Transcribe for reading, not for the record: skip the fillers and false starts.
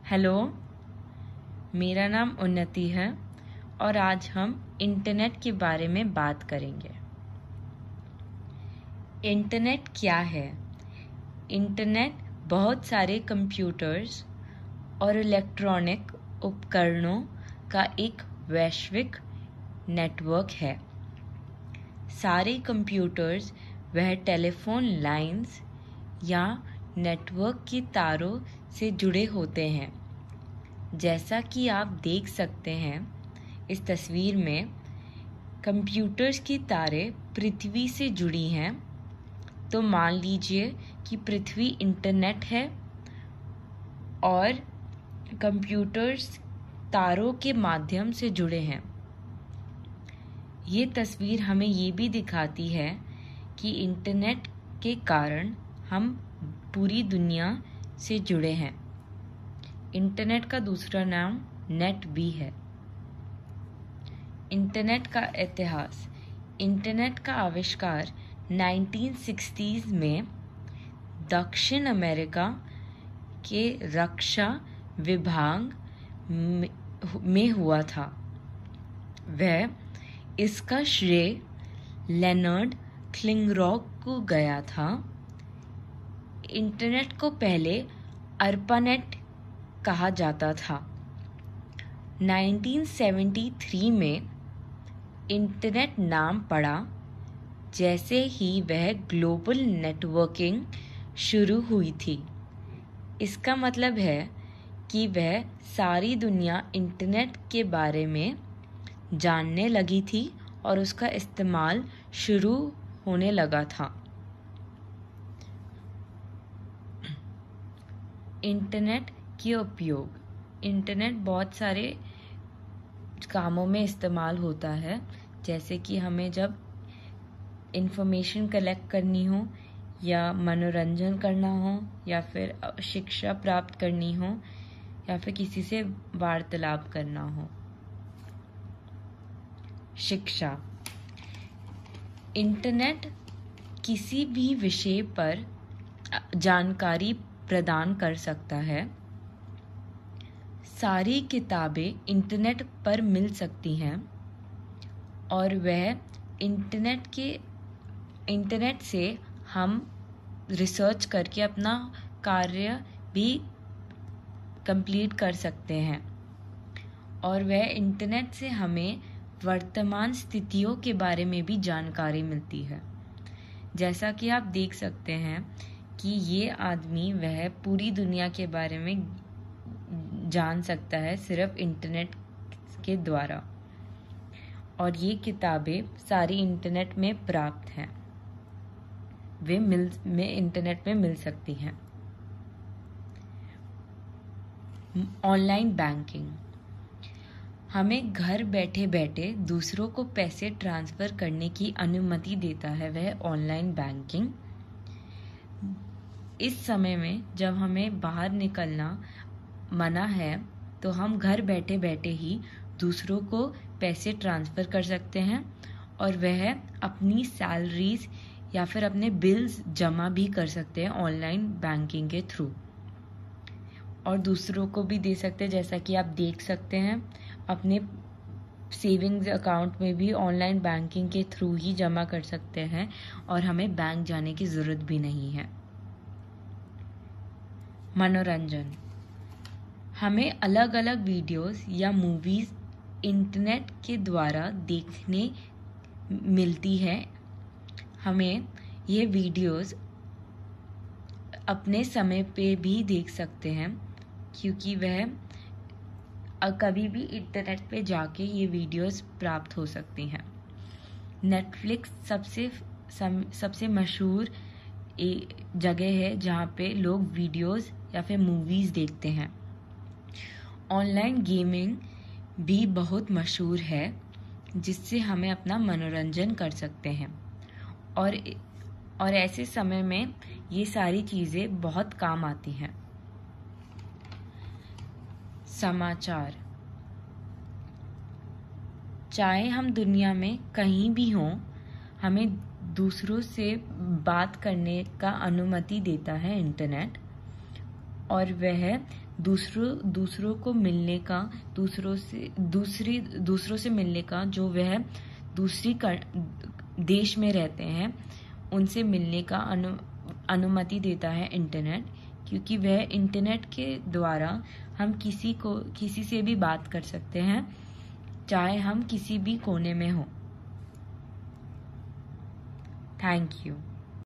Hello, मेरा नाम उन्नति है और आज हम इंटरनेट के बारे में बात करेंगे। इंटरनेट क्या है? इंटरनेट बहुत सारे कंप्यूटर्स और इलेक्ट्रॉनिक उपकरणों का एक वैश्विक नेटवर्क है। सारे कंप्यूटर्स वह टेलीफोन लाइंस या नेटवर्क की तारों से जुड़े होते हैं। जैसा कि आप देख सकते हैं इस तस्वीर में, कंप्यूटर्स की तारें पृथ्वी से जुड़ी हैं। तो मान लीजिए कि पृथ्वी इंटरनेट है और कंप्यूटर्स तारों के माध्यम से जुड़े हैं। ये तस्वीर हमें ये भी दिखाती है कि इंटरनेट के कारण हम पूरी दुनिया से जुड़े हैं। इंटरनेट का दूसरा नाम नेट भी है। इंटरनेट का इतिहास। इंटरनेट का आविष्कार 1960s में दक्षिण अमेरिका के रक्षा विभाग में हुआ था। वह इसका श्रेय लेनर्ड क्लिंगरॉक को गया था। इंटरनेट को पहले अर्पानेट कहा जाता था। 1973 में इंटरनेट नाम पड़ा जैसे ही वह ग्लोबल नेटवर्किंग शुरू हुई थी। इसका मतलब है कि वह सारी दुनिया इंटरनेट के बारे में जानने लगी थी और उसका इस्तेमाल शुरू होने लगा था। इंटरनेट के उपयोग। इंटरनेट बहुत सारे कामों में इस्तेमाल होता है, जैसे कि हमें जब इंफॉर्मेशन कलेक्ट करनी हो या मनोरंजन करना हो या फिर शिक्षा प्राप्त करनी हो या फिर किसी से वार्तालाप करना हो। शिक्षा। इंटरनेट किसी भी विषय पर जानकारी प्रदान कर सकता है। सारी किताबें इंटरनेट पर मिल सकती हैं और वह इंटरनेट से हम रिसर्च करके अपना कार्य भी कंप्लीट कर सकते हैं। और वह इंटरनेट से हमें वर्तमान स्थितियों के बारे में भी जानकारी मिलती है। जैसा कि आप देख सकते हैं कि ये आदमी वह पूरी दुनिया के बारे में जान सकता है सिर्फ इंटरनेट के द्वारा। और ये किताबें सारी इंटरनेट में प्राप्त हैं, वे इंटरनेट में मिल सकती हैं। ऑनलाइन बैंकिंग हमें घर बैठे बैठे दूसरों को पैसे ट्रांसफर करने की अनुमति देता है वह ऑनलाइन बैंकिंग। इस समय में जब हमें बाहर निकलना मना है तो हम घर बैठे बैठे ही दूसरों को पैसे ट्रांसफ़र कर सकते हैं और वह अपनी सैलरीज या फिर अपने बिल्स जमा भी कर सकते हैं ऑनलाइन बैंकिंग के थ्रू, और दूसरों को भी दे सकते हैं। जैसा कि आप देख सकते हैं अपने सेविंग्स अकाउंट में भी ऑनलाइन बैंकिंग के थ्रू ही जमा कर सकते हैं और हमें बैंक जाने की ज़रूरत भी नहीं है। मनोरंजन। हमें अलग अलग वीडियोस या मूवीज़ इंटरनेट के द्वारा देखने मिलती है। हमें ये वीडियोस अपने समय पे भी देख सकते हैं क्योंकि वह कभी भी इंटरनेट पे जाके ये वीडियोस प्राप्त हो सकती हैं। नेटफ्लिक्स सबसे मशहूर जगह है जहाँ पे लोग वीडियोस या फिर मूवीज़ देखते हैं। ऑनलाइन गेमिंग भी बहुत मशहूर है जिससे हमें अपना मनोरंजन कर सकते हैं और ऐसे समय में ये सारी चीज़ें बहुत काम आती हैं। समाचार। चाहे हम दुनिया में कहीं भी हों, हमें दूसरों से बात करने का अनुमति देता है इंटरनेट, और वह दूसरों को मिलने का, दूसरों से मिलने का, जो वह देश में रहते हैं उनसे मिलने का अनुमति देता है इंटरनेट, क्योंकि वह इंटरनेट के द्वारा हम किसी से भी बात कर सकते हैं, चाहे हम किसी भी कोने में हों। Thank you.